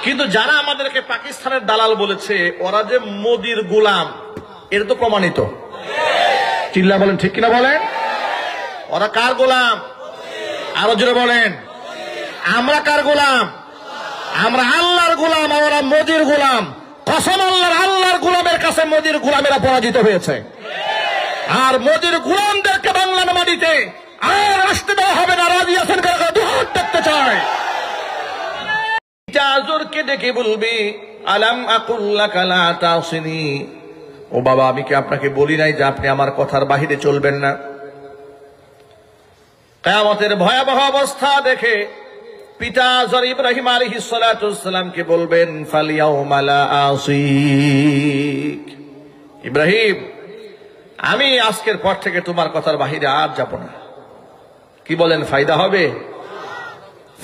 কিন্তু যারা আমাদেরকে পাকিস্তানের দালাল বলেছে ওরা যে মোদির গোলাম, এটা তো প্রমাণিত। চিল্লা বলেন, ঠিক কিনা বলেন? ওরা কার গোলাম? আরো জোরে বলেন। আমরা কার গোলাম? আমরা আল্লাহর গোলাম, আমরা মোদির গোলাম। কসম আল্লাহর গোলামের কাছে মোদির গোলামেরা পরাজিত হয়েছে। আর মোদির গোলামদেরকে বাংলার মাটিতে আর আসতে দেওয়া হবে না। রাজি আছেন? দুহাত দেখতে চায়। আজরকে ডেকে বলবি, আলাম আকুল লাকা লা তাসিনি, ও বাবা, আমি কি আপনাকে বলি নাই যে আপনি আমার কথার বাহিরে চলবেন না? কিয়ামতের ভয়াবহ অবস্থা দেখে পিতা আজর ইব্রাহিম আলাইহিস সালাতু ওয়াসসালামকে বলবেন, ফালিয়াউমা লা আসিক, ইব্রাহিম, আমি আজকের পর থেকে তোমার কথার বাহিরে আর যাব না। কি বলেন, ফায়দা হবে?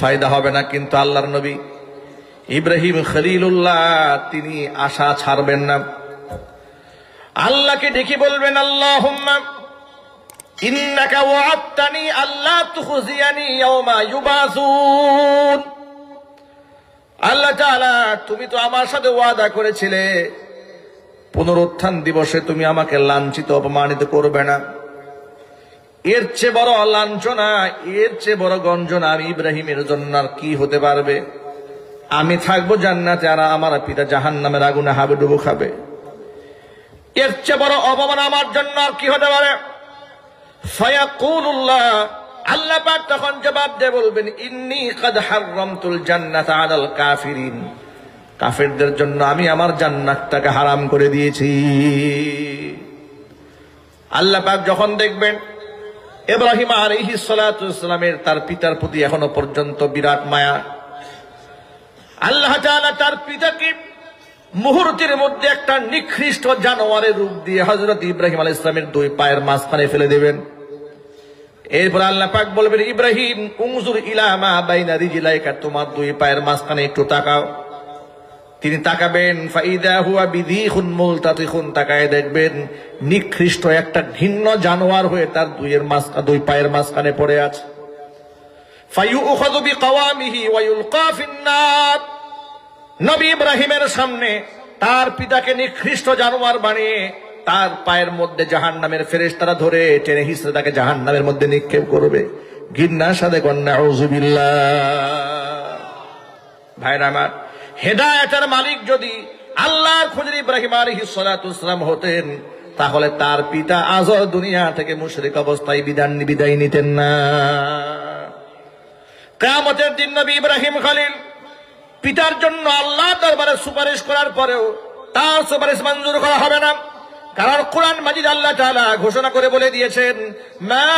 ফায়দা হবে না। কিন্তু আল্লাহর নবী ইব্রাহিম খলিলুল্লাহ তিনি আশা ছাড়বেন না। আল্লাহকে ডেকে বলবেন, আল্লাহুম্মা ইন্নাকা ওয়া'আদতানি আল্লা তুখজিয়ানি ইয়াওমা ইউবাসুন। আল্লাহ তাআলা, তুমি তো আমার সাথে ওয়াদা করেছিলে পুনরুত্থান দিবসে তুমি আমাকে লাঞ্ছিত অপমানিত করবে না। এর চেয়ে বড় লাঞ্ছনা, এর চেয়ে বড় গঞ্জনা আমি ইব্রাহিমের জন্য আর কি হতে পারবে? আমি থাকবো জান্নাতে আর আমার পিতা জাহান্নামের আগুনে হাবুডুবু খাবে। এর চেয়ে বড় অপমান আমার জন্য আর কি হতে পারে? ফায়াকুলুল্লাহ, আল্লাহ পাক তখন জবাব দিয়ে বলবেন, ইন্নী কাদ হাররামতুল জান্নাতা আলাল কাফিরিন, কাফেরদের জন্য আমি আমার জান্নাতটাকে হারাম করে দিয়েছি। আল্লাহ পাক যখন দেখবেন ইব্রাহিম আলাইহিস সালাতু ওয়াসসালামের তার পিতার প্রতি এখনো পর্যন্ত বিরাট মায়া, আল্লাহ তাআলা তার পিতাকে মুহূর্তের মধ্যে একটা নিকৃষ্ট জানোয়ারের রূপ দিয়ে হযরত ইব্রাহিম আলাইহিস সালামের দুই পায়ের মাঝখানে ফেলে দেবেন। এরপর আল্লাহ পাক বলবেন, ইব্রাহিম উনজুর ইলা মা বাইনা রিজলাইকা, তোমার দুই পায়ের মাঝখানে একটু তাকাও। তিনি তাকাবেন, ফাইদা হুয়া বিযীখুন মুলতাতিখুন, তাকায় দেখবেন নিকৃষ্ট একটা ঘৃণ্য জানোয়ার হয়ে তার দুই পায়ের মাঝখানে পড়ে আছে। ফায়ুখাযু বিকাওয়ামিহি ওয়া ইউলকা ফিন-নার, নবী ইব্রাহিমের সামনে তার পিতাকে নিকৃষ্ট জানোয়ার বানিয়ে তার পায়ের মধ্যে জাহান্নামের ফেরেশতারা ধরে টেনে হিঁচড়ে তাকে জাহান্নামের মধ্যে নিক্ষেপ করবে। ঘৃণার সাথে কন্যা আউযুবিল্লাহ। ভাইরা আমার, হেদায়েতের মালিক যদি আল্লাহর খোঁজের ইব্রাহিম আলাইহিস সালাতু ওয়াসসালাম হতেন, তাহলে তার পিতা আজর দুনিয়া থেকে মুশরিক অবস্থায় বিদায় নিতেন না। কিয়ামতের দিন নবী ইব্রাহিম খলিল পিতার জন্য আল্লাহর দরবারে সুপারিশ করার পরেও তার সুপারিশ মঞ্জুর করা হবে না। কারণ কোরআন মাজিদ আল্লাহ তাআলা ঘোষণা করে বলে দিয়েছেন, মা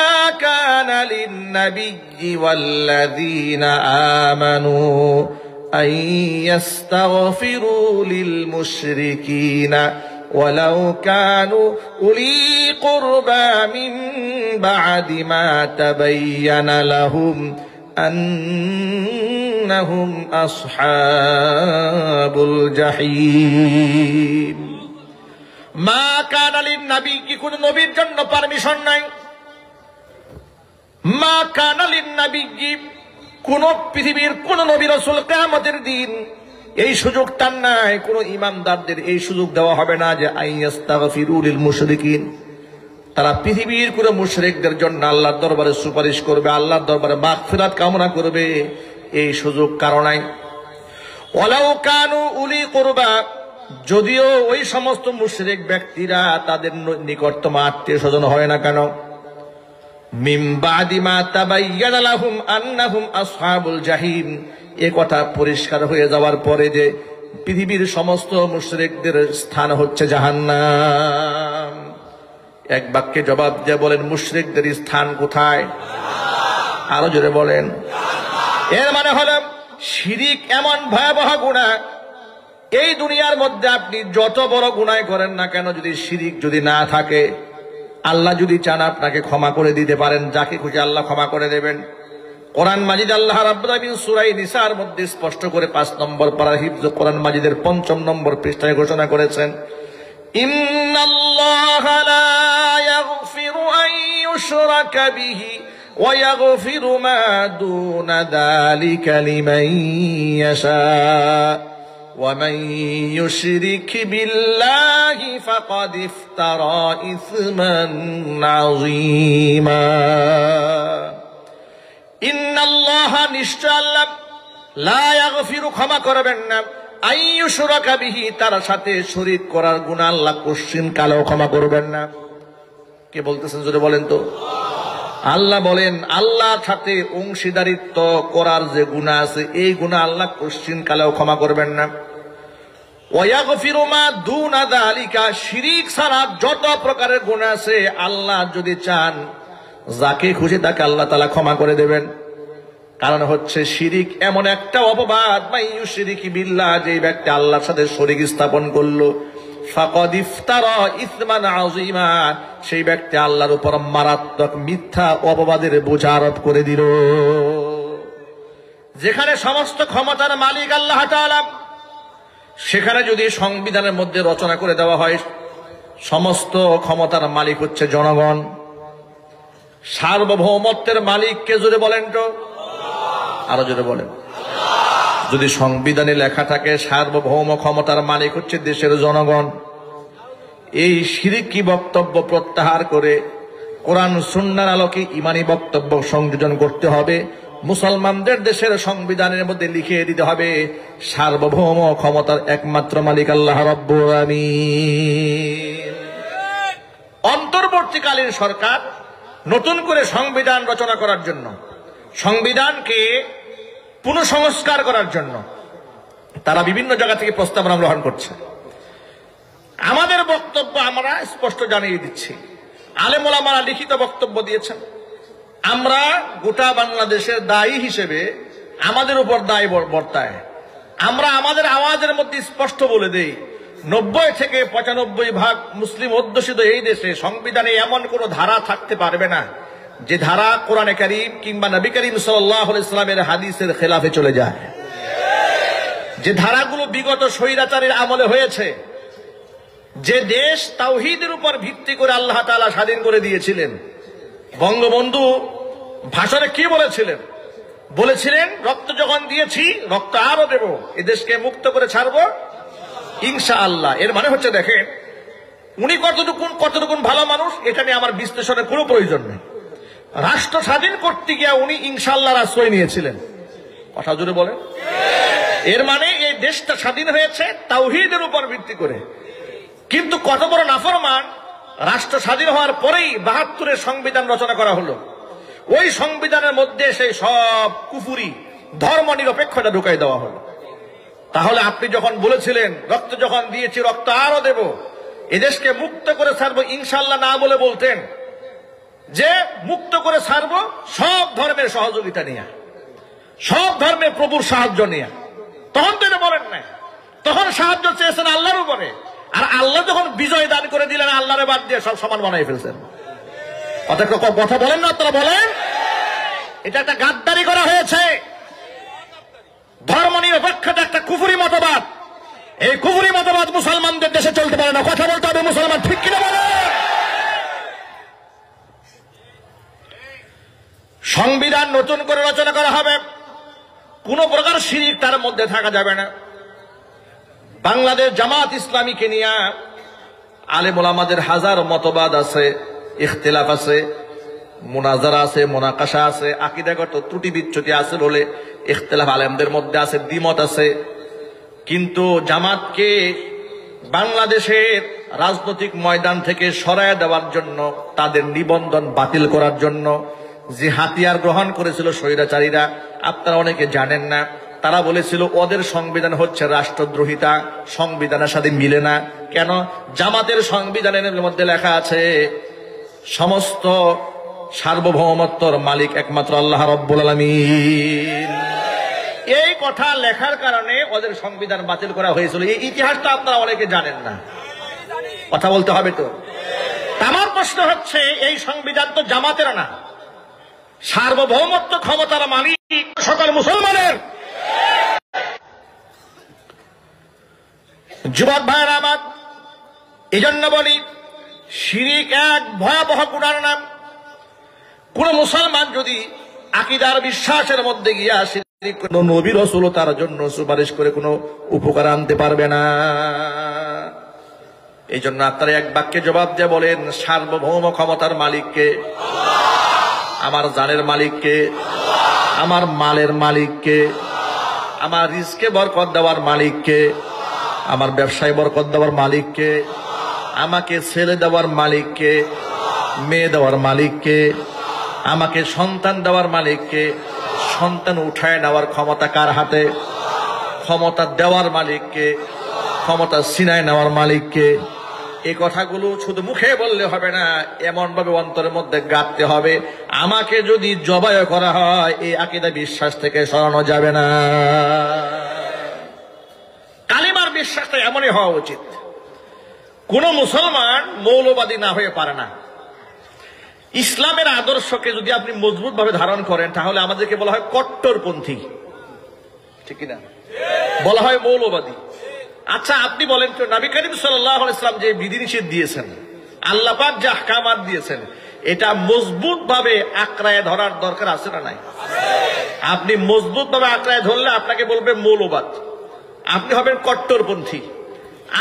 কানা লিন-নাবিয়্যি ওয়াল্লাযীনা আমানু আন ইস্তাগফিরু লিল-মুশরিকিনা ওয়ালাউ কানু উলি কুরবা মিন বা'দি মা তাবায়্যানা লাহুম আন্নাহুম আসহাবুল জাহিম। মা কানা লিন-নাবী, কি কোন নবীর জন্য পারমিশন নাই? মা কানা লিন-নাবী, কোন পৃথিবীর কোন নবী রাসূল কিয়ামতের দিন এই সুযোগ তার নাই। কোন ইমানদারদের এই সুযোগ দেওয়া হবে না যে আইয়াস্তাগফিরু লিল মুশরিকিন, তারা পৃথিবীর কোন মুশরিকদের জন্য আল্লাহর দরবারে সুপারিশ করবে, আল্লাহর দরবারে মাগফিরাত কামনা করবে, এই সুযোগ কারো নাই। ওয়ালাউ কানু উলি কুরবা, যদিও ওই সমস্ত মুশরিক ব্যক্তিরা তাদের নিকটতম আত্মীয় স্বজন হয় না কেন, মিন বাদি মা তাবায়্যানা লাহুম আন্নাহুম আসহাবুল জাহিম, এ কথা পরিষ্কার হয়ে যাওয়ার পরে যে পৃথিবীর সমস্ত মুশরিকদের স্থান হচ্ছে জাহান্নাম, এক বাক্যে জবাব দিয়ে বলেন, মুশরিকদের স্থান কোথায়? আরো জোরে বলেন। এর মানে হলো শিরিক এমন ভয়াবহ গুনাহ, এই দুনিয়ার মধ্যে আপনি যত বড় গুনাহ করেন না কেন, যদি শিরিক যদি না থাকে, আল্লাহ যদি চান আপনাকে ক্ষমা করে দিতে পারেন, যাকে খুশি আল্লাহ ক্ষমা করে দেবেন। কোরআন মাজিদ আল্লাহ রাব্বুল আলামিন সূরা নিসার মধ্যে স্পষ্ট করে ৫ নম্বর পারার হিফজ কোরআন মাজিদের ৫ম নম্বর পৃষ্ঠায় ঘোষণা করেছেন, ইন্নাল্লাহা লা ইয়াগফিরু আন ইউশরাকা বিহি ওয়া ইয়াগফিরু মা দুনা যালিকা লিমান ইয়াশা। ومن يشرك بالله فقد افترى إثما عظيما إن الله নিশ্চয় আল্লাহ লা ইয়াগফিরু ক্ষমা করবেন না আইয়ুশরাকা বিহি তার সাথে শরীক করার গুনাহ আল্লাহ কোশ্চিন কালেও ক্ষমা করবেন না। কে বলতেছেন জোরে বলেন তো? আল্লাহ বলেন আল্লাহর সাথে অংশীদারিত্ব করার যে গুনাহ আছে এই গুনাহ আল্লাহ কোশ্চিন কালেও ক্ষমা করবেন না। ওয়ায়াগফিরু মা দুনা যালিকা শিরিক ছাড়া যত প্রকারের গুনাহ আছে আল্লাহ যদি চান যাকে খুশি তাকে আল্লাহ তাআলা ক্ষমা করে দেবেন। কারণ হচ্ছে শিরিক এমন একটা অপবাদ মাইয়ুশরিকি বিল্লাহ, যে ব্যক্তি আল্লাহর সাথে শরীক স্থাপন করলো ফাকাদ ইফতারা ইসমান আযীমা, সেই ব্যক্তি আল্লাহর উপর মারাত্মক মিথ্যা অপবাদের বোঝা আরোপ করে দিল। যেখানে সমস্ত ক্ষমতার মালিক আল্লাহ তাআলা, সেখানে যদি সংবিধানের মধ্যে রচনা করে দেওয়া হয় সমস্ত ক্ষমতার মালিক হচ্ছে জনগণ, সার্বভৌমত্বের মালিক কে জোরে বলেন তো? আরো জোরে বলেন। যদি সংবিধানে লেখা থাকে সার্বভৌম ক্ষমতার মালিক হচ্ছে দেশের জনগণ, এই শিরকি বক্তব্য প্রত্যাহার করে কোরআন সুন্নাহর আলোকে ঈমানি বক্তব্য সংযোজন করতে হবে। মুসলমানদের দেশের সংবিধানের মধ্যে লিখে দিতে হবে সার্বভৌম ক্ষমতার একমাত্র মালিক আল্লাহ রাব্বুল আমিন। অন্তর্বর্তীকালীন সরকার নতুন করে সংবিধান রচনা করার জন্য, সংবিধানকে পুনঃসংস্কার করার জন্য তারা বিভিন্ন জায়গা থেকে প্রস্তাবনা গ্রহণ করছে। আমাদের বক্তব্য আমরা স্পষ্ট জানিয়ে দিচ্ছি, আলেম ওলামারা লিখিত বক্তব্য দিয়েছেন। আমরা গোটা বাংলাদেশের দায়ী হিসেবে আমাদের উপর দায় বর্তায়। আমরা আমাদের আওয়াজের মধ্যে স্পষ্ট বলে দেই 90 থেকে 95% মুসলিম অধ্যুষিত এই দেশে সংবিধানে এমন কোন ধারা থাকতে পারবে না যে ধারা কোরআনে কারীম কিংবা নবী করিম সাল্লাল্লাহু আলাইহি ওয়াসাল্লামের হাদিসের খেলাফে চলে যায়। যে ধারাগুলো বিগত স্বৈরাচারের আমলে হয়েছে, যে দেশ তাওহীদের উপর ভিত্তি করে আল্লাহ তাআলা স্বাধীন করে দিয়েছিলেন। বঙ্গবন্ধু ভাষণে কি বলেছিলেন? বলেছিলেন রক্ত যখন দিয়েছি রক্ত আরো দেব, এ দেশকে মুক্ত করে ছাড়বো ইনশাআল্লাহ। এর মানে হচ্ছে দেখেন উনি কতটুকু ভালো মানুষ এটা নিয়ে আমার বিশ্লেষণের কোনো প্রয়োজন নেই। রাষ্ট্র স্বাধীন করতে গিয়ে উনি ইনশাআল্লাহর আশ্রয় নিয়েছিলেন। কথা জোরে বলেন। এর মানে এই দেশটা স্বাধীন হয়েছে তাওহীদের উপর ভিত্তি করে। কিন্তু কত বড় নাফরমান, রাষ্ট্র স্বাধীন হওয়ার পরেই ৭২-এর সংবিধান রচনা করা হলো। ওই সংবিধানের মধ্যে সেই সব কুফরি ধর্ম নিরপেক্ষতা ঢুকাই দেওয়া হলো। তাহলে আপনি যখন বলেছিলেন রক্ত যখন দিয়েছি রক্ত আরো দেব, এদেশকে মুক্ত করে ছাড়বো ইনশাআল্লাহ না বলে বলতেন যে মুক্ত করে ছাড়বো সব ধর্মের সহযোগিতা নিয়ে, সব ধর্মের প্রভুর সাহায্য নিয়ে। তখন তো এটা বলেন না, তখন সাহায্য চেয়েছেন আল্লাহর উপরে। আর আল্লাহ যখন বিজয় দান করে দিলেন আল্লাহরে বাদ দিয়ে সব সমান বানাই ফেলছেন। কথা বলেন না আপনারা? বলেন এটা একটা গাদ্দারি করা হয়েছে। ধর্ম নিরপেক্ষতা একটা কুফরি মতবাদ। এই কুফরি মতবাদ মুসলমানদের দেশে চলতে পারে না। কথা বলতে হবে মুসলমান, ঠিক কিনা বলেন? সংবিধান নতুন করে রচনা করা হবে, কোন প্রকার শিরিক তার মধ্যে থাকা যাবে না। বাংলাদেশ জামাত ইসলামীকে নিয়ে আলেম ওলামাদের হাজার মতবাদ আছে, ইখতিলাফ আছে, মুনাজারা আছে, মুনাকাশা আছে, আকীদাগত ত্রুটি বিচ্যুতি আছে বলে ইখতিলাফ আলেমদের মধ্যে আছে, দ্বিমত আছে। কিন্তু জামাতকে বাংলাদেশের রাজনৈতিক ময়দান থেকে সরায় দেওয়ার জন্য, তাদের নিবন্ধন বাতিল করার জন্য যে হাতিয়ার গ্রহণ করেছিল স্বৈরাচারীরা, আপনারা অনেকে জানেন না। তারা বলেছিল ওদের সংবিধান হচ্ছে রাষ্ট্রদ্রোহিতা, সংবিধানের সাথে মিলে না। কেন? জামাতের সংবিধানের মধ্যে লেখা আছে সমস্ত সার্বভৌমত্বর মালিক একমাত্র আল্লাহ রাব্বুল আলামিন। এই কথা লেখার কারণে ওদের সংবিধান বাতিল করা হয়েছিল। এই ইতিহাসটা আপনারা অনেকে জানেন না। কথা বলতে হবে তো। আমার প্রশ্ন হচ্ছে এই সংবিধান তো জামাতের না, সার্বভৌমত্ব ক্ষমতার মালিক সকল মুসলমানের। যুবক ভাইয়েরা আমার, এই জন্য বলি শিরিক এক ভয়াবহ গুনার নাম। কোন মুসলমান যদি আকীদার বিশ্বাসের মধ্যে গিয়া কোন নবী রাসূল তার জন্য সুপারিশ করে কোনো উপকার আনতে পারবে না। এই জন্য আপনারা এক বাক্যে জবাব দিয়ে বলেন, সার্বভৌম ক্ষমতার মালিককে? আমার জানের মালিককে? আমার মালের মালিককে? আমার রিজকে বরকত দেওয়ার মালিককে? আমার ব্যবসায় বরকত দেওয়ার মালিককে? আমাকে ছেলে দেওয়ার মালিককে? মেয়ে দেওয়ার মালিককে? আমাকে সন্তান দেওয়ার মালিককে? সন্তান উঠায় নেওয়ার ক্ষমতা কার হাতে? ক্ষমতা দেওয়ার মালিককে? ক্ষমতা ছিনায় নেওয়ার মালিককে? এই কথাগুলো শুধু মুখে বললে হবে না, এমন ভাবে অন্তরের মধ্যে গাঁথতে হবে। আমাকে যদি জবাই করা হয়, এই আকীদা বিশ্বাস থেকে সরানো যাবে না। কালিমার বিশ্বাসটা এমনই হওয়া উচিত। কোন মুসলমান মৌলবাদী না হয়ে পারে না। ইসলামের আদর্শকে যদি আপনি মজবুত ভাবে ধারণ করেন, তাহলে আমাদেরকে বলা হয় কট্টরপন্থী, ঠিক কিনা? বলা হয় মৌলবাদী। আচ্ছা, আপনি বলেন তো, নবী করিম সাল্লাল্লাহু আলাইহি ওয়াসাল্লাম যে বিধিনিষেধ দিয়েছেন, আল্লাহ পাক যে আহকামাত দিয়েছেন, এটা মজবুত ভাবে আঁকড়ায় ধরার দরকার আছে না নাই? আপনি মজবুত ভাবে আঁকড়ায় ধরলে আপনাকে বলবে মৌলবাদ, আপনি হবেন কট্টরপন্থী।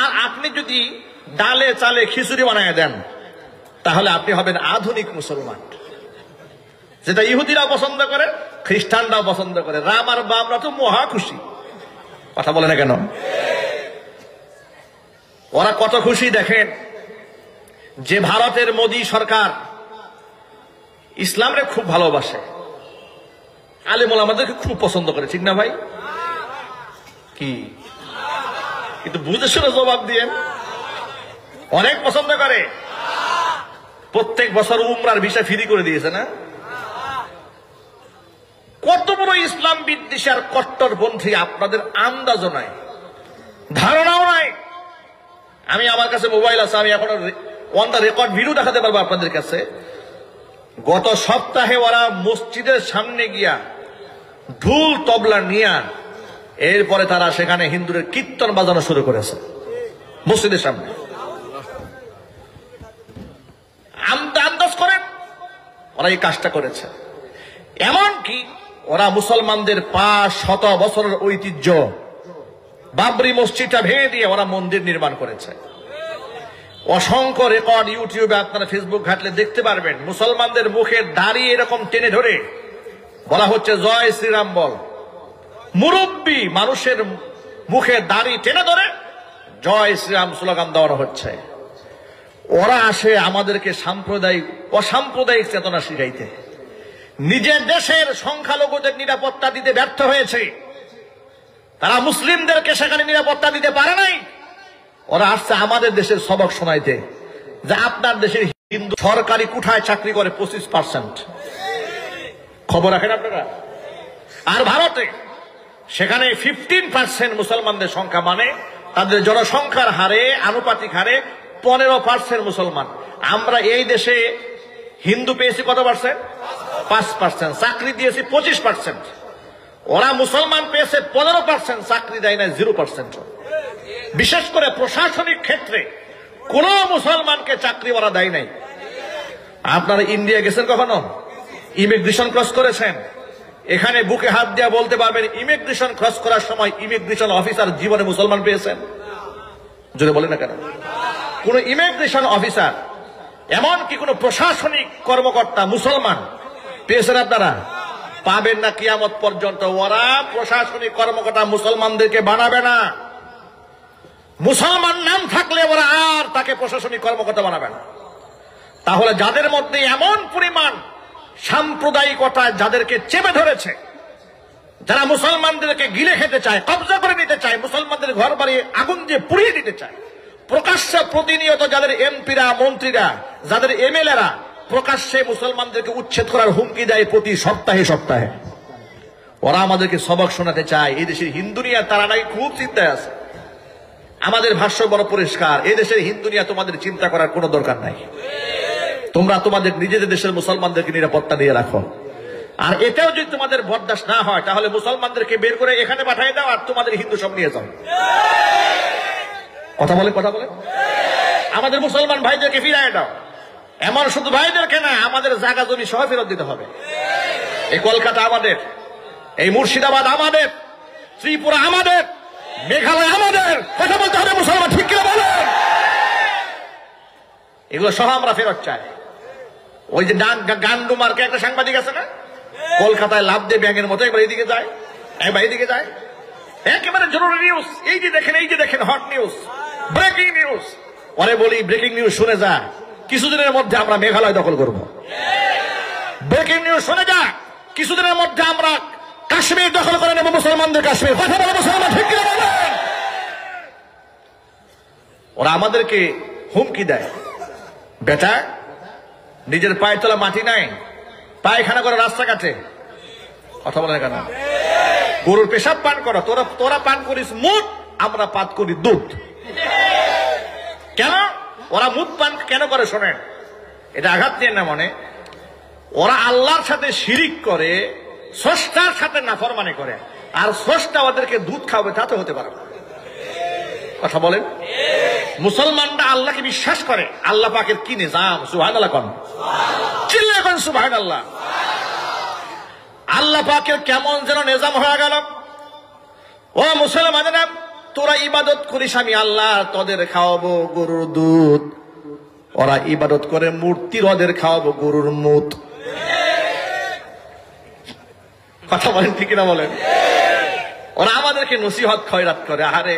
আর আপনি যদি ডালে চালে খিচুড়ি বানায় দেন, তাহলে আপনি হবেন আধুনিক মুসলমান, যেটা ইহুদিরাও পছন্দ করে, খ্রিস্টানরাও পছন্দ করে। রাম আর বামরা তো মহা খুশি, কথা বলে না কেন? ওরা কত খুশি দেখেন যে ভারতের মোদী সরকার ইসলামরে খুব ভালোবাসে, আলেম ওলামাদেরকে খুব পছন্দ করে, ঠিক না ভাই? কি কিন্তু বুঝে শুনে জবাব দিয়ে অনেক পছন্দ করে। প্রত্যেক বছর উমরার ভিসা ফ্রি করে দিয়েছে না? কত বড় ইসলাম বিদ্বেষী আর কট্টরপন্থী আপনাদের আন্দাজও নাই, ধারণাও নাই। আমি, আমার কাছে মোবাইল আছে, আমি এখন অন দ্য রেকর্ড ভিডিও দেখাতে পারবো আপনাদের কাছে। গত সপ্তাহে ওরা মসজিদের সামনে গিয়া ঢোল তবলা নিয়া, এরপরে তারা সেখানে হিন্দুদের কীর্তন বাজানো শুরু করেছে মসজিদের সামনে। আন্দাজ করেন ওরা এই কাজটা করেছে। এমনকি ওরা মুসলমানদের 500 বছরের ঐতিহ্য বাবরি মসজিদটা ভেঙে দিয়ে ওরা মন্দির নির্মাণ করেছে। অসংখ্য রেকর্ড ইউটিউবে আপনারা, ফেসবুক ঘাটলে দেখতে পারবেন। মুসলমানদের মুখে দাড়ি এরকম টেনে ধরে বলা হচ্ছে জয় শ্রীরাম বল। মুরব্বী মানুষের মুখে দাড়ি টেনে ধরে জয় শ্রীরাম স্লোগান দেওয়া হচ্ছে। ওরা আসে আমাদেরকে অসাম্প্রদায়িক চেতনা শিখাইতে। নিজের দেশের সংখ্যালঘুদের নিরাপত্তা দিতে ব্যর্থ হয়েছে, তারা মুসলিমদেরকে সেখানে নিরাপত্তা দিতে পারে নাই। ওরা আসছে আমাদের দেশের সবক শোনাইতে যে আপনার দেশের হিন্দু সরকারি কোঠায় চাকরি করে 25%, খবর রাখেন আপনারা। আর ভারতে সেখানে 15% মুসলমানদের সংখ্যা, মানে তাদের জনসংখ্যার হারে আনুপাতিক হারে 15% মুসলমান। আমরা এই দেশে হিন্দু পেয়েছি কত পার্সেন্ট? 5%। চাকরি দিয়েছি 25%। ওরা মুসলমান পেয়েছে 15%, চাকরি দেয় না 0%। বিশেষ করে প্রশাসনিক ক্ষেত্রে কোন মুসলমানকে চাকরি ওরা দেয় নাই। আপনারা ইন্ডিয়া গেছেন কখনো? ইমিগ্রেশন ক্রস করেছেন? এখানে বুকে হাত দিয়ে বলতে পারবেন ইমিগ্রেশন ক্রস করার সময় ইমিগ্রেশন অফিসার জীবনে মুসলমান পেয়েছেন? জোরে বলেন না কেন? কোন ইমিগ্রেশন অফিসার, এমনকি কোন প্রশাসনিক কর্মকর্তা মুসলমান পেয়েছেন আপনারা? পাবেন না কিয়ামত পর্যন্ত। ওরা প্রশাসনিক কর্মকর্তা মুসলমানদেরকে বানাবে না। মুসলমান নাম থাকলে ওরা আর তাকে প্রশাসনিক কর্মকর্তা বানাবে না। তাহলে যাদের মধ্যে এমন পরিমাণ সাম্প্রদায়িকতা যাদেরকে চেপে ধরেছে, যারা মুসলমানদেরকে গিলে খেতে চায়, কবজা করে নিতে চায়, মুসলমানদের ঘর বাড়ি আগুন দিয়ে পুড়িয়ে দিতে চায়, প্রকাশ্যে প্রতিনিয়ত যাদের এমপিরা, মন্ত্রীরা, যাদের এমএলএরা প্রকাশ্যে মুসলমানদেরকে উচ্ছেদ করার হুমকি দেয় প্রতি সপ্তাহে সপ্তাহে, ওরা আমাদেরকে সবক শোনাতে চায়। এই দেশের হিন্দু নিয়ে তারা নাকি খুব চিন্তায় আছে। আমাদের ভাষ্য বড় পরিষ্কার, এই দেশের হিন্দু নিয়ে তোমাদের চিন্তা করার কোনো দরকার নাই। তোমরা তোমাদের নিজেদের দেশের মুসলমানদেরকে নিরাপত্তা দিয়ে রাখো। আর এতেও যদি তোমাদের বরদাস্ত না হয়, তাহলে মুসলমানদেরকে বের করে এখানে পাঠিয়ে দাও আর তোমাদের হিন্দু সব নিয়ে যাও। কথা বলে আমাদের মুসলমান ভাইদেরকে ফিরায় দাও। এমন শুধু ভাইদেরকে না, আমাদের জায়গা জমি সহ ফেরত দিতে হবে। এই কলকাতা আমাদের, এই মুর্শিদাবাদ আমাদের, ত্রিপুরা আমাদের, মেঘালয় আমাদের। কথা বলতে হবে মুসলমান, ঠিক কিনা বলেন? এগুলো সহ আমরা ফেরত চাই। ওই যে গান্ডু মার্কে একটা সাংবাদিক আছে না, কলকাতায় লাভ দিয়ে ব্যাঙের মতো একবার এইদিকে যায়, একবার এইদিকে যায়, একেবারে জরুরি নিউজ। এই যে দেখেন হট নিউজ, ব্রেকিং নিউজ। পরে বলি ব্রেকিং নিউজ শুনে যা, কিছুদিনের মধ্যে আমরা মেঘালয় দখল করব। ব্রেকিং নিউজ শুনে যা, কিছুদিনের মধ্যে আমরা কাশ্মীর দখল করে নেব, মুসলমানদের কাশ্মীর। কথা বলে মুসলমান, ঠিক কিনা বলেন? ওরা আমাদেরকে হুমকি দেয়, বেটা নিজের পায়ে তোলা মাটি নাই, পায়খানা করে রাস্তাঘাটে। কথা বলে কেন? গরুর পেশাব পান করো, তোরা পান করিস মুদ, আমরা পান করি দুধ। কেন ওরা মুদ পান কেন করে শোনেন, এটা আঘাত দিয়ে না মনে। ওরা আল্লাহর সাথে শিরিক করে, স্রষ্টার সাথে নাফরমানি করে, আর স্রষ্টা ওদেরকে দুধ খাওয়াবে, তা তো হতে পারে না। কথা বলেন? মুসলমানরা আল্লাহকে বিশ্বাস করে, আল্লাহ পাকের কি নিজাম। সুবহানাল্লাহ কোন, চিল্লা কোন সুবহানাল্লাহ। আল্লাহ পাকের কেমন যেন নিজাম হয়ে গেল। ও মুসলমানেরা, তোরা ইবাদত করিস আমি আল্লাহ, তোদের খাওয়াবো গরুর দুধ। ওরা ইবাদত করে মূর্তির, ওদের খাওয়াবো গরুর মুত। কথা বলেন, ঠিক কিনা বলেন? ওরা আমাদেরকে নসিহত খয়রাত করে। আরে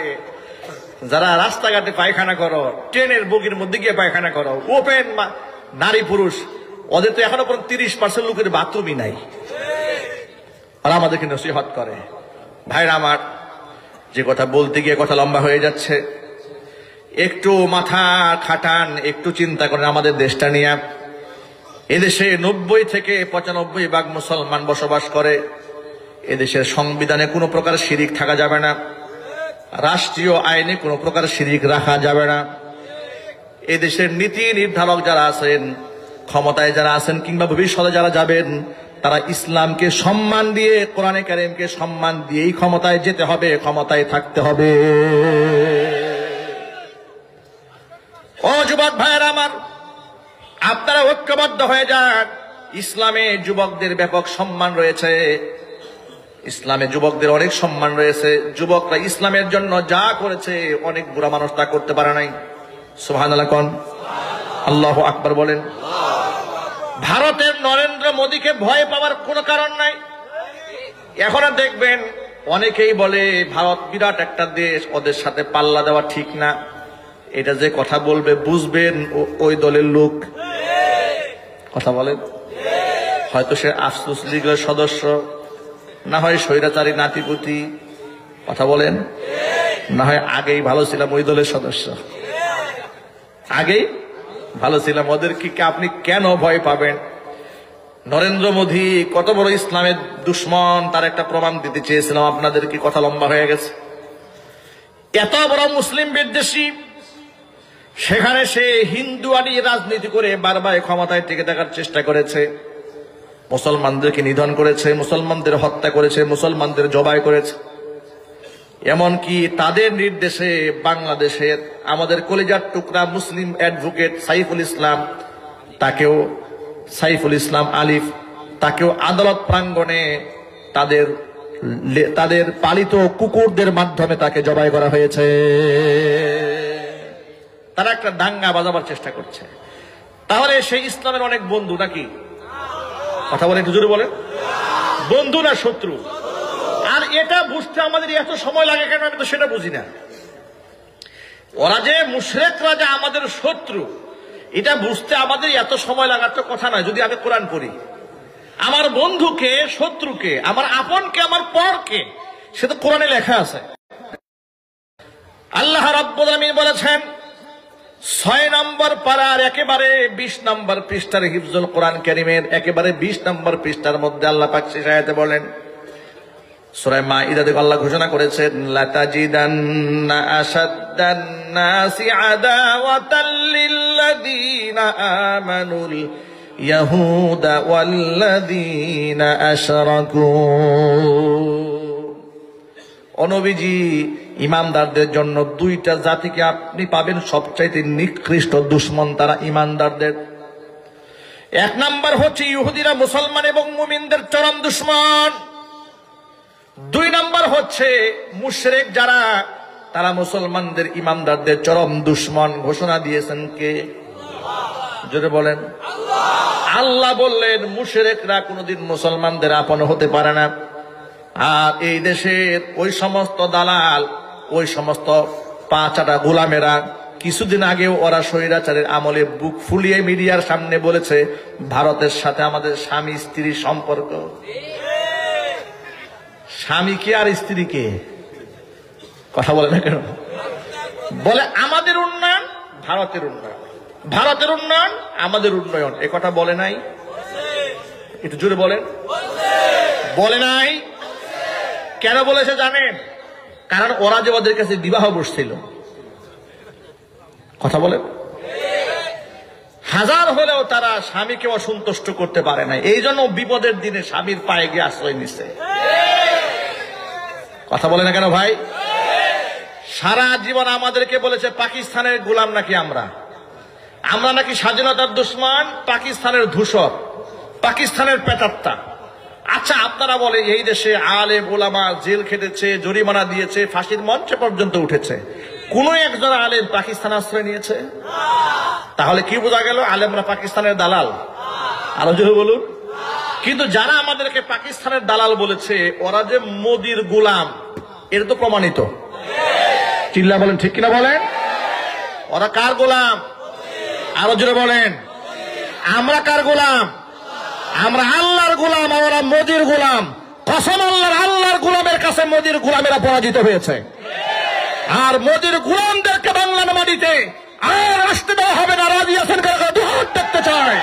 যারা রাস্তাঘাটে পায়খানা করো, ট্রেনের বগির মধ্যে গিয়ে পায়খানা করো, ওপেন নারী পুরুষ, ওদের তো এখনো পর্যন্ত 30% লোকের বাথরুমই নাই। ওরা আমাদেরকে নসিহত করে। ভাইরা আমার, যে কথা বলতে গিয়ে কথা লম্বা হয়ে যাচ্ছে, একটু মাথা খাটান, একটু চিন্তা করেন আমাদের দেশটা নিয়ে। এদেশে 90 থেকে 95% মুসলমান বসবাস করে। এদেশের সংবিধানে কোনো প্রকার শিরিক থাকা যাবে না, রাষ্ট্রীয় আইনে কোনো প্রকার শিরিক রাখা যাবে না। এদেশের নীতি নির্ধারক যারা আছেন, ক্ষমতায় যারা আছেন, কিংবা ভবিষ্যতে যারা যাবেন, তারা ইসলামকে সম্মান দিয়ে, কোরআনে কারিমকে সম্মান দিয়েই ক্ষমতায় যেতে হবে, ক্ষমতায় থাকতে হবে। ও যুবক ভাইয়েরা আমার, আপনারা ঐক্যবদ্ধ হয়ে যান। ইসলামে যুবকদের ব্যাপক সম্মান রয়েছে, ইসলামে যুবকদের অনেক সম্মান রয়েছে। যুবকরা ইসলামের জন্য যা করেছে, অনেক বুড়া মানুষ তা করতে পারে নাই। সুবহানাল্লাহ কোন, আল্লাহু আকবার বলেন। ভারতের নরেন্দ্র মোদীকে ভয় পাওয়ার কোনো কারণ নাই। এখন দেখবেন অনেকেই বলে ভারত বিরাট একটা দেশ, ওদের সাথে পাল্লা দেওয়া ঠিক না। এটা যে কথা বলবে বুঝবেন ওই দলের লোক। কথা বলেন, হয়তো সে আফসোস লীগের সদস্য, না হয় স্বৈরাচারী নাতিপুতি। কথা বলেন, না হয় আগেই ভালো ছিলাম ওই দলের সদস্য, আগেই ভালো ছিলাম। ওদেরকে আপনি কেন ভয় পাবেন? নরেন্দ্র মোদী কত বড় ইসলামের দুশ্মন, তার একটা প্রমাণ দিতে চেয়েছিলাম আপনাদের। কি কথা লম্বা হয়ে গেছে। এত বড় মুসলিম বিদ্বেষী, সেখানে সে হিন্দুয়ানি রাজনীতি করে বারবার ক্ষমতায় টিকে থাকার চেষ্টা করেছে। মুসলমানদেরকে নিধন করেছে, মুসলমানদের হত্যা করেছে, মুসলমানদের জবাই করেছে। এমনকি তাদের নির্দেশে বাংলাদেশের আমাদের কলিজার টুকরা মুসলিম অ্যাডভোকেট সাইফুল ইসলাম, সাইফুল ইসলাম আলিফ, তাকেও আদালত প্রাঙ্গণে তাদের পালিত কুকুরদের মাধ্যমে তাকে জবাই করা হয়েছে। তারা একটা দাঙ্গা বাজাবার চেষ্টা করছে। তাহলে সেই ইসলামের অনেক বন্ধু নাকি? কথা বলে একটু জোরে বলেন, বন্ধু না শত্রু? আর এটা বুঝতে আমাদের এত সময় লাগে কেন, আমি তো সেটা বুঝি না। ওরা যে মুশরিকরা যে আমাদের শত্রু, এটা বুঝতে আমাদের এত সময় লাগার তো কথা নয়। যদি আমি কোরআন পড়ি, আমার বন্ধুকে, শত্রুকে, আমার আপনকে, আমার পরকে, সে তো কোরআনে লেখা আছে। আল্লাহ রাব্বুল আলামিন বলেছেন 6 নম্বর পারার একেবারে 20 নম্বর পৃষ্ঠার হিফজুল কোরআন কারীমের একেবারে 20 নম্বর পৃষ্ঠার মধ্যে আল্লাহ পাক শেষ আয়াতে বলেন, সূরা মাঈদাতে আল্লাহ ঘোষণা করেছেন, লাতাজিদান্না আশাদ্দান নাসি আদাওয়াতাল লিল্লাযীনা আমানুল ইয়াহুদা ওয়াল্লাযীনা আশরাকু। নবীজি, ইমানদারদের জন্য 2টা জাতিকে আপনি পাবেন সবচাইতে নিকৃষ্ট দুশমন, তারা ইমানদারদের। 1 নাম্বার হচ্ছে ইহুদিরা মুসলমান এবং মুমিনদের চরম দুশমন। দুই নাম্বার হচ্ছে মুশরিক যারা, তারা মুসলমানদের ইমানদারদের চরম দুশমন ঘোষণা দিয়েছেন কে? জোরে বলেন। আল্লাহ বললেন মুশরিকরা কোনোদিন মুসলমানদের আপন হতে পারে না। আর এই দেশের ওই সমস্ত দালাল, ওই সমস্ত পাঁচাটা গোলামেরা কিছুদিন আগেও ওরা স্বৈরাচারের আমলে বুক ফুলিয়ে মিডিয়ার সামনে বলেছে ভারতের সাথে আমাদের স্বামী স্ত্রীর সম্পর্ক। স্বামী কে আর স্ত্রী কে? কথা বলে না কেন? বলে আমাদের উন্নয়ন ভারতের উন্নয়ন, ভারতের উন্নয়ন আমাদের উন্নয়ন। এ কথা বলে নাই? একটু জোরে বলেন। বলে নাই? কেন বলেছে জানেন? কারণ ওরা যে ওদের কাছে বিবাহ বসছিল। কথা বলেন। হাজার হলেও তারা স্বামীকে অসন্তুষ্ট করতে পারে না, এই জন্য বিপদের দিনে স্বামীর পায়ে গিয়ে আশ্রয় নিছে। কথা বলে না কেন ভাই? সারা জীবন আমাদেরকে বলেছে পাকিস্তানের গোলাম নাকি আমরা, আমরা নাকি স্বাধীনতার দুশমন, পাকিস্তানের ধূসর, পাকিস্তানের পেটাত্তা। আচ্ছা আপনারা বলে এই দেশে আলেম ওলামা জেল খেটেছে, জরিমানা দিয়েছে, ফাঁসির মঞ্চে পর্যন্ত উঠেছে, কোন একজন আলেম পাকিস্তান আশ্রয় নিয়েছে? তাহলে কি বোঝা গেল? আলেমরা পাকিস্তানের দালাল? আরো জোরে বলুন। কিন্তু যারা আমাদেরকে পাকিস্তানের দালাল বলেছে ওরা যে মোদির গোলাম, এটা তো প্রমাণিত। চিল্লা বলেন, ঠিক কিনা বলেন? ওরা কার গোলাম? আরো জোরে বলেন। আমরা কার গোলাম? আমরা আল্লাহর গোলাম, আমরা মোদির গোলাম। কসম আল্লাহর, আল্লাহর গোলামের কাছে মোদির গোলামেরা পরাজিত হয়েছে। আর মোদির গোলামদেরকে বাংলার মাটিতে আর আসতে দেওয়া হবে না। রাজি আছেন? দুহাত দেখতে চায়।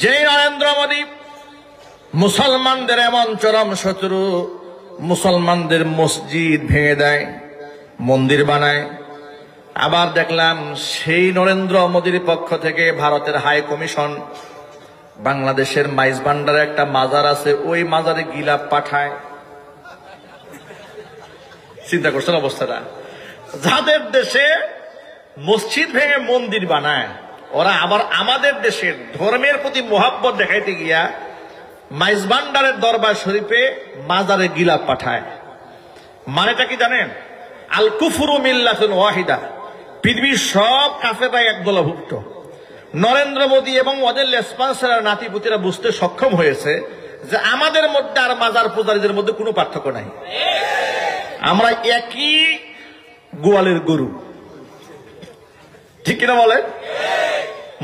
যে নরেন্দ্র মোদী মুসলমানদের এমন চরম শত্রু, মুসলমানদের মসজিদ ভেঙে দেয়, মন্দির বানায়। আবার দেখলাম সেই নরেন্দ্র মোদীর পক্ষ থেকে ভারতের হাই কমিশন বাংলাদেশের মাইজ ভান্ডারে একটা মাজার আছে, ওই মাজারে গিলাপ পাঠায়। চিন্তা করছেন অবস্থাটা? যাদের দেশে মসজিদ ভেঙে মন্দির বানায়, ওরা আবার আমাদের দেশের ধর্মের প্রতি মোহাব্বত দেখাইতে গিয়া মাইজ ভান্ডারের দরবার শরীফে মাজারে গিলাপ পাঠায়। মানেটা কি জানেন? আল কুফরু মিল্লাতুন ওয়াহিদা, পৃথিবীর সব কাফেররা এক দলভুক্ত। নরেন্দ্র মোদী এবং ওদের লেসপন্সার নাতিপুতিরা বুঝতে সক্ষম হয়েছে যে আমাদের মধ্যে আর মাজার পূজারীদের মধ্যে কোনো পার্থক্য নাই। আমরা একই গোয়ালের গরু, ঠিক কিনা বলেন?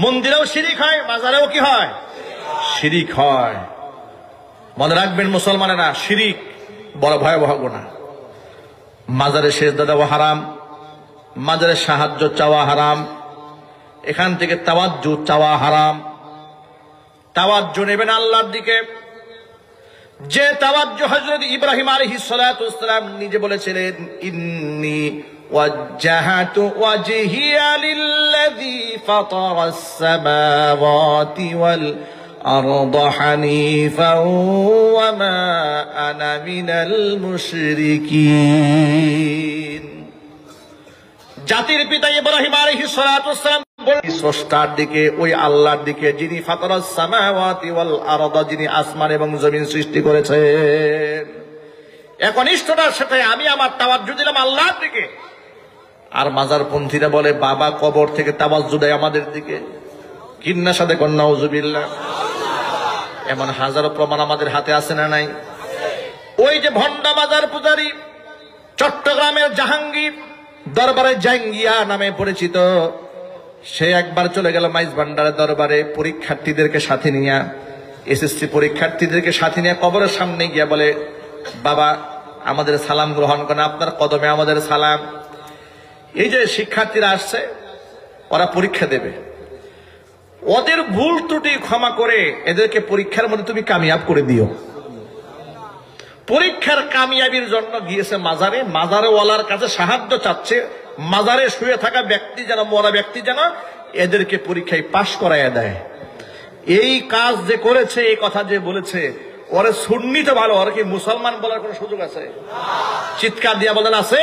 মন্দিরেও শিরিক হয়, মাজারেও কি হয়? শিরিক হয়। মনে রাখবেন মুসলমানেরা, শিরিক বড় ভয়াবহ গুনাহ। মাজারে সেজদা দেওয়া হারাম, মাজারে সাহায্য চাওয়া হারাম, এখান থেকে তাওয়াজ্জু চাওয়া হারাম। তাওয়াজ্জু নেবেন আল্লাহর দিকে, যে তাওয়াজ্জু হযরত ইব্রাহিম আলাইহিস সালাতু ওয়াস সালাম নিজে বলেছিলেন, ইন্নী ওয়াজ্জাহাতু ওয়াজহিয়া লিল্লাযী ফাতারাস সামাওয়াতি ওয়াল আরদা হানিফান ওয়া মা আনা মিনাল মুশরিকিন। জাতির পিতা ইব্রাহিম আলাইহিস সালাতু ওয়াস সালাম স্রষ্টার দিকে, ওই আল্লাহর দিকে, যিনি ফাতারাস সামাওয়াতি ওয়াল আরদা, যিনি আসমান এবং জমিন সৃষ্টি করেছেন। একনিষ্ঠতার সাথে আমি আমার তাওয়াজ্জু দিলাম আল্লাহর দিকে। আর মাজারপন্থীরা বলে বাবা কবর থেকে তাওয়াজ্জু দেয় আমাদের দিকে। কিন্নার সাথে কন্যা নাউজুবিল্লাহ। এমন হাজারো প্রমাণ আমাদের হাতে আছে না নাই? ওই যে ভণ্ডা মাজার পূজারী চট্টগ্রামের জাহাঙ্গীর, দরবারে জাঙ্গিয়া নামে পরিচিত, সে একবার চলে গেল মাইজ ভান্ডারের দরবারে পরীক্ষার্থীদেরকে সাথে নিয়ে, এসএসসি পরীক্ষার্থীদেরকে সাথে নিয়ে কবরের সামনে গিয়া বলে, বাবা আমাদের সালাম গ্রহণ করেন, আপনার কদমে আমাদের সালাম। এই যে শিক্ষার্থীরা আসছে, ওরা পরীক্ষা দেবে, ওদের ভুল ত্রুটি ক্ষমা করে এদেরকে পরীক্ষার মধ্যে তুমি কামিয়াব করে দিও। পরীক্ষার কামিয়াবির জন্য গিয়েছে মাজারে, মাজারে ওয়ালার কাছে সাহায্য চাচ্ছে, মাজারে শুয়ে থাকা ব্যক্তি যেন, মরা ব্যক্তি যেন এদেরকে পরীক্ষায় পাশ করাইয়া দেয়। এই কাজ যে করেছে, এই কথা যে বলেছে, ওরে সুন্নি তো ভালো, ওরা কি মুসলমান বলার কোন সুযোগ আছে? চিৎকার দিয়া বলেন আছে?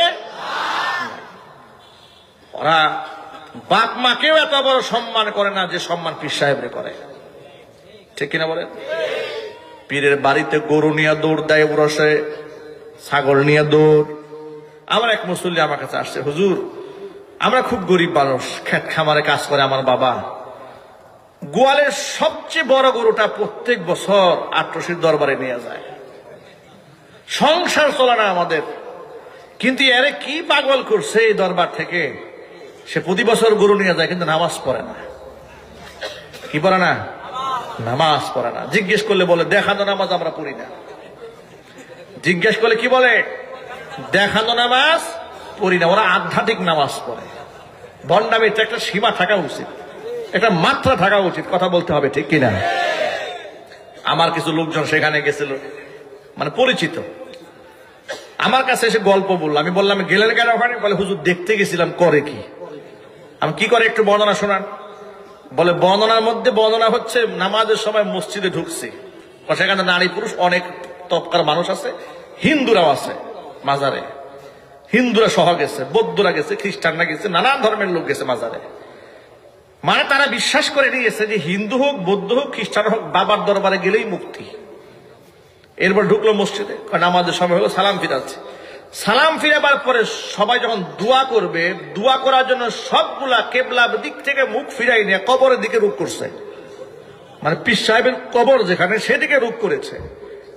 ওরা বাপ মাকেও এত বড় সম্মান করে না যে সম্মান পীর সাহেবরে করে, ঠিক কিনা বলেন? পীরের বাড়িতে গরু নিয়ে দৌড় দেয়, উরসে ছাগল নিয়ে দৌড়। আমার এক মুসল্লি আমার কাছে আসছে, হুজুর আমরা খুব গরিব মানুষ, খেত খামারে কাজ করে আমার বাবা, গোয়ালের সবচেয়ে বড় গরুটা প্রত্যেক বছর আট্রসির দরবারে নিয়ে যায়, সংসার চলে না আমাদের, কিন্তু এরে কি পাগল করছে এই দরবার থেকে, সে প্রতি বছর গরু নিয়ে যায় কিন্তু নামাজ পড়ে না। কি পড়ে না? নামাজ পড়ে না। জিজ্ঞেস করলে বলে দেখানো নামাজ আমরা পড়ি না। জিজ্ঞেস করলে কি বলে? দেখানো নামাজ পড়ি না। ওরা আধ্যাত্মিক নামাজ পড়ে। ভণ্ডামির একটা সীমা থাকা উচিত, একটা মাত্রা থাকা উচিত, কথা বলতে হবে, ঠিক কিনা? আমার কিছু লোকজন সেখানে গেছিল, মানে পরিচিত, আমার কাছে এসে গল্প বললো। আমি বললাম গেলেন কেন ওখানে? বলে হুজুর দেখতে গেছিলাম করে কি। আমি কি করে একটু বর্ণনা শোনান। বলে বর্ণনার মধ্যে বর্ণনা হচ্ছে নামাজের সময় মসজিদে ঢুকছি, সেখানে নারী পুরুষ অনেক তবকার মানুষ আছে, হিন্দুরাও আছে মাজারে, হিন্দুরা সহ গেছে, বৌদ্ধরা গেছে, খ্রিস্টানরা গেছে, নানান ধর্মের লোক গেছে মাজারে। মানে তারা বিশ্বাস করে নিয়েছে যে হিন্দু হোক, বৌদ্ধ হোক, খ্রিস্টান হোক, বাবার দরবারে গেলেই মুক্তি। এরপর ঢুকলো মসজিদে, নামাজের সময় হলো, সালাম ফিরাচ্ছে। সালাম ফিরাবার পরে সবাই যখন দোয়া করবে, দোয়া করার জন্য সবগুলা কেবলা দিক থেকে মুখ ফিরাই নিয়ে কবরের দিকে রুখ করছে। মানে পীর সাহেবের কবর যেখানে, সেদিকে রুখ করেছে।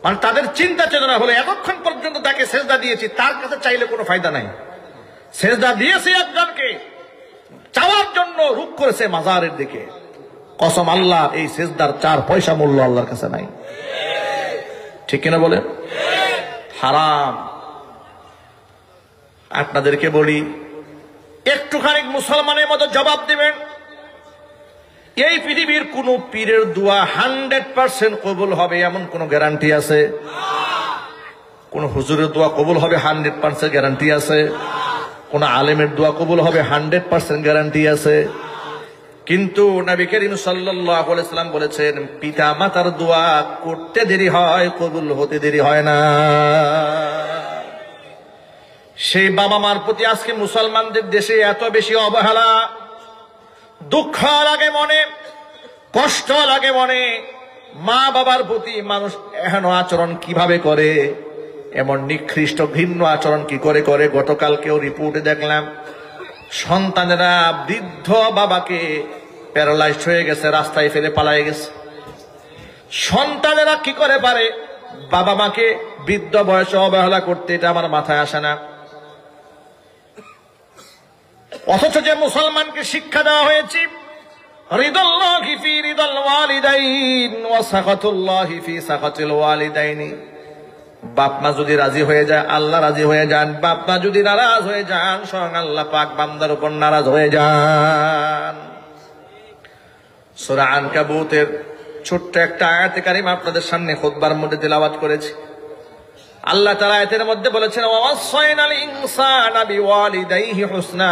মানে তাদের চিন্তা চেতনা হলো এতক্ষণ পর্যন্ত তাকে সেজদা দিয়েছি, তার কাছে চাইলে কোনো ফায়দা নাই। সেজদা দিয়েছে একজনকে, চাওয়ার জন্য রুখ করেছে মাজারের দিকে। কসম আল্লাহ, এই সেজদার 4 পয়সা মূল্য আল্লাহর কাছে নাই, ঠিক কিনা বলেন? হারাম। আপনাদেরকে বলি, একটুখানি মুসলমানের মতো জবাব দিবেন। এই পৃথিবীর কোন পীরের দোয়া 100% কবুল হবে এমন কোন গ্যারান্টি আছে? কোন হুজুরের দোয়া কবুল হবে 100% গ্যারান্টি আছে? কোন আলেমের দোয়া কবুল হবে 100% গ্যারান্টি আছে? কিন্তু নবী করিম সাল্লাল্লাহু আলাইহি সাল্লাম বলেছেন, পিতা মাতার দোয়া করতে দেরি হয়, কবুল হতে দেরি হয় না। সেই বাবা মার প্রতি আজকে মুসলমানদের দেশে এত বেশি অবহেলা, দুঃখ লাগে মনে, কষ্ট লাগে মনে। মা বাবার প্রতি মানুষ এহেন আচরণ কিভাবে করে, এমন নিকৃষ্ট ঘৃণ্য আচরণ কি করে করে। গতকালকেও রিপোর্টে দেখলাম, সন্তানেরা বৃদ্ধ বাবাকে প্যারালাইজড হয়ে গেছে, রাস্তায় ফেলে পালায়ে গেছে। সন্তানেরা কি করে পারে বাবা মাকে বৃদ্ধ বয়সে অবহেলা করতে, এটা আমার মাথায় আসে না। অথচ যে মুসলমানকে শিক্ষা দেওয়া হয়েছে, রিদাল্লাহি ফি রিদাল ওয়ালিদাইন ওয়া সাখাতুল্লাহি ফি সাখাতিল ওয়ালিদাইন। বাপ মা যদি রাজি হয়ে যায়, আল্লাহ রাজি হয়ে যান। বাপ মা যদি নারাজ হয়ে যান, স্বয়ং আল্লাহ পাক বান্দার উপর নারাজ হয়ে যান। সূরা আনকাবুতের ছোট্ট একটা আয়াতে কারিমা আপনাদের সামনে খুতবার মধ্যে তেলাওয়াত করেছি। আল্লাহ তাআলা আয়াতের মধ্যে বলেছেন, ওয়াসাইনাল ইনসানা বিওয়ালিদাইহি হুসনা।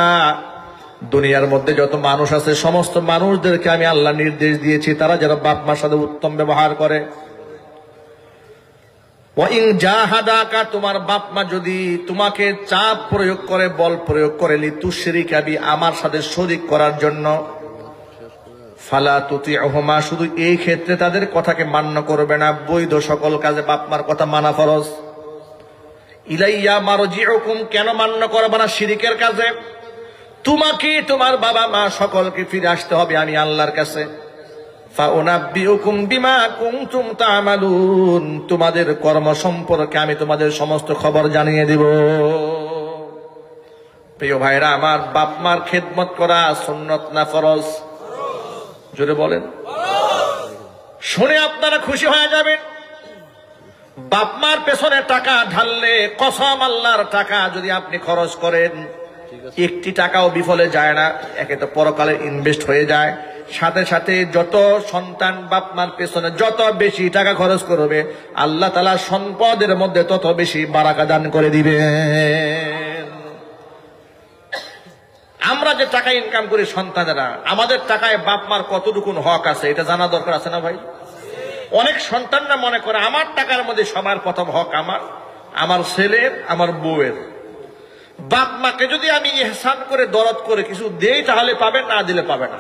দুনিয়ার মধ্যে যত মানুষ আছে, সমস্ত মানুষদেরকে আমি আল্লাহ নির্দেশ দিয়েছি তারা যেন বাপ মার সাথে উত্তম ব্যবহার করে। ওয়া ইন জাহাদাকা, তোমার বাপ মা যদি তোমাকে চাপ প্রয়োগ করে, বল প্রয়োগ করে, লিতুশরিকা বি, আমার সাথে শরীক করার জন্য, ফালা তুতিউহুমা, শুধু এই ক্ষেত্রে তাদের কথাকে মান্য করবে না, বৈধ সকল কাজে বাপ মার কথা মানা ফরজ। ইলাইয়া মারজিউকুম, কেন মান্য করবে না শিরিকের কাজে? তোমাকে, তোমার বাবা মা সকলকে ফিরে আসতে হবে আমি আল্লাহর কাছে। ফাউনাব্বিউকুম বিমা কুনতুম তা'মালুন, তোমাদের কর্ম সম্পর্কে আমি তোমাদের সমস্ত খবর জানিয়ে দিব। প্রিয় ভাইরা আমার, বাপ মার খেদমত করা সুন্নত না ফরজ? জোরে বলেন। শুনে আপনারা খুশি হয়ে যাবেন। বাপ মার পেছনে টাকা ঢাললে, কসম আল্লাহর টাকা যদি আপনি খরচ করেন, একটি টাকাও বিফলে যায় না। একে তো পরকালে ইনভেস্ট হয়ে যায়, সাথে সাথে যত সন্তান বাপ মার পেছনে যত বেশি টাকা খরচ করবে, আল্লাহ তাআলা সম্পদের মধ্যে তত বেশি বারাকা দান করে দিবেন। যে টাকা ইনকাম করি সন্তানেরা, আমাদের টাকায় বাপ মার কতটুকু হক আছে এটা জানা দরকার আছে না ভাই? অনেক সন্তানরা মনে করে আমার টাকার মধ্যে সবার প্রথম হক আমার, আমার ছেলের, আমার বউয়ের। বাপ মাকে যদি আমি ইহসান করে দরদ করে কিছু দেই তাহলে পাবে, না দিলে পাবে না।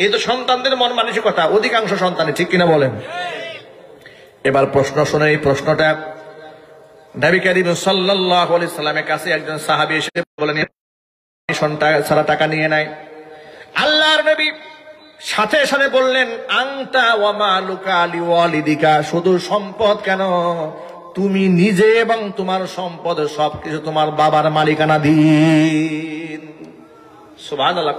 এই তো সন্তানদের মন মানসিকতা অধিকাংশ সন্তানের, ঠিক কিনা বলেন? এবার প্রশ্ন শুনে, এই প্রশ্নটা নবী করিম সাল্লাল্লাহু আলাইহি সাল্লামের কাছে একজন সাহাবী এসে বলেন, সারা টাকা নিয়ে নেয়। আল্লাহর নবী সাথে সাথে বললেন, আনতা ওয়া মালুকা লিওয়ালিদিকা, শুধু সম্পদ কেন, তুমি নিজে এবং তোমার সম্পদ সবকিছু তোমার বাবার মালিকানা দিন। সুবহানাল্লাহ।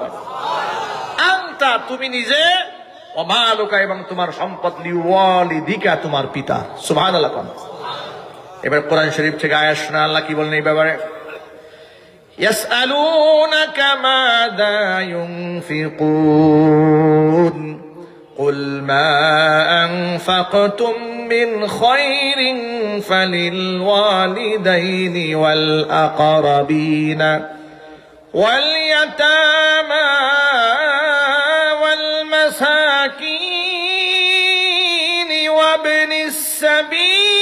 আনতা, তুমি নিজে, ওয়া মালুকা, এবং তোমার সম্পদ, লিওয়ালিদিকা, তোমার পিতা। সুবহানাল্লাহ। এবার কোরআন শরীফ থেকে আয়াত শোনা, আল্লাহ কি বলেন এই ব্যাপারে? يسألونك ماذا ينفقون قل ما أنفقتم من خير فللوالدين والأقربين واليتامى والمساكين وابن السبيل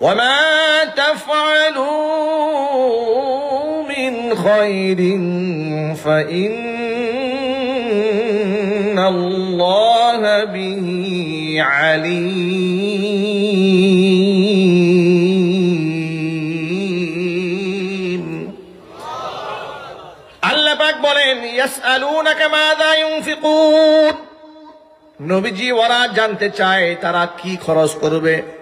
وما تفعلوا من خير فإن الله به عليم। আল্লাহ পাক বলেন, ইয়াসআলুনাকা মাযা ইউনফিকুন, নবীজি ওরা জানতে চায় তারা কি খরচ করবে।